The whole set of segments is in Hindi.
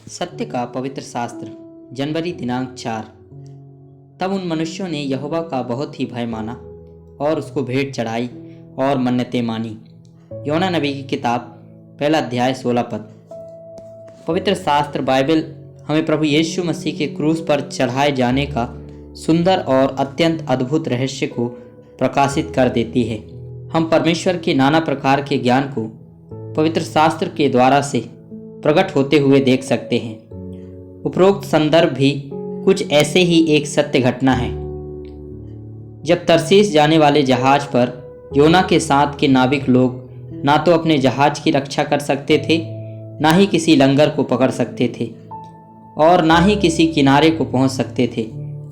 सत्य का पवित्र शास्त्र जनवरी दिनांक 4। तब उन मनुष्यों ने यहोवा का बहुत ही भय माना और उसको भेंट चढ़ाई और मन्नतें मानी। योना नबी की किताब 1 अध्याय 16 पद। पवित्र शास्त्र बाइबल हमें प्रभु यीशु मसीह के क्रूस पर चढ़ाए जाने का सुंदर और अत्यंत अद्भुत रहस्य को प्रकाशित कर देती है। हम परमेश्वर के नाना प्रकार के ज्ञान को पवित्र शास्त्र के द्वारा से प्रकट होते हुए देख सकते हैं। उपरोक्त संदर्भ भी कुछ ऐसे ही एक सत्य घटना है। जब तरसीस जाने वाले जहाज पर योना के साथ के नाविक लोग ना तो अपने जहाज की रक्षा कर सकते थे, ना ही किसी लंगर को पकड़ सकते थे और ना ही किसी किनारे को पहुंच सकते थे।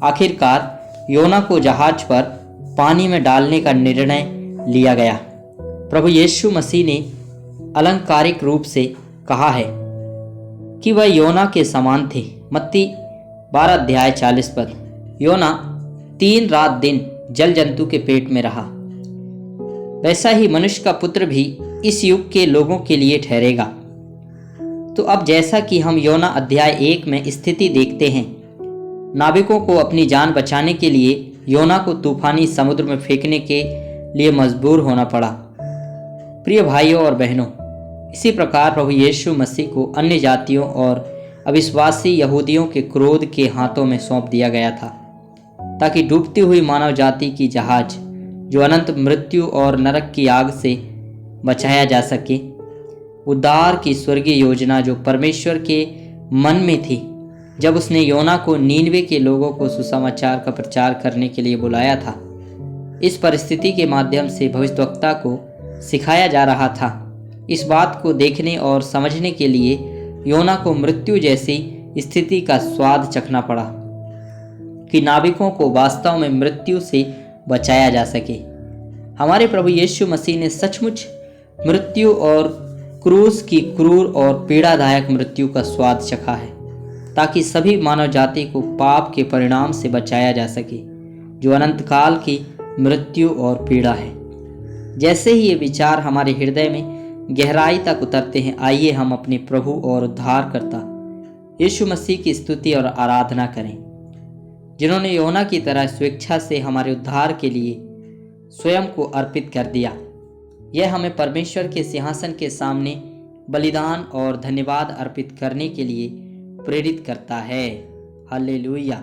आखिरकार योना को जहाज पर पानी में डालने का निर्णय लिया गया। प्रभु यीशु मसीह ने अलंकारिक रूप से कहा है कि वह योना के समान थे। मत्ती 12 अध्याय 40 पद। योना 3 रात दिन जल जंतु के पेट में रहा, वैसा ही मनुष्य का पुत्र भी इस युग के लोगों के लिए ठहरेगा। तो अब जैसा कि हम योना अध्याय 1 में स्थिति देखते हैं, नाविकों को अपनी जान बचाने के लिए योना को तूफानी समुद्र में फेंकने के लिए मजबूर होना पड़ा। प्रिय भाइयों और बहनों, इसी प्रकार प्रभु यीशु मसीह को अन्य जातियों और अविश्वासी यहूदियों के क्रोध के हाथों में सौंप दिया गया था, ताकि डूबती हुई मानव जाति की जहाज जो अनंत मृत्यु और नरक की आग से बचाया जा सके। उद्धार की स्वर्गीय योजना जो परमेश्वर के मन में थी जब उसने योना को नीनवे के लोगों को सुसमाचार का प्रचार करने के लिए बुलाया था, इस परिस्थिति के माध्यम से भविष्यवक्ता को सिखाया जा रहा था। इस बात को देखने और समझने के लिए योना को मृत्यु जैसी स्थिति का स्वाद चखना पड़ा कि नाविकों को वास्तव में मृत्यु से बचाया जा सके। हमारे प्रभु यीशु मसीह ने सचमुच मृत्यु और क्रूस की क्रूर और पीड़ादायक मृत्यु का स्वाद चखा है, ताकि सभी मानव जाति को पाप के परिणाम से बचाया जा सके, जो अनंत काल की मृत्यु और पीड़ा है। जैसे ही ये विचार हमारे हृदय में गहराई तक उतरते हैं, आइए हम अपने प्रभु और उद्धारकर्ता यीशु मसीह की स्तुति और आराधना करें, जिन्होंने योना की तरह स्वेच्छा से हमारे उद्धार के लिए स्वयं को अर्पित कर दिया। यह हमें परमेश्वर के सिंहासन के सामने बलिदान और धन्यवाद अर्पित करने के लिए प्रेरित करता है। हालेलुया।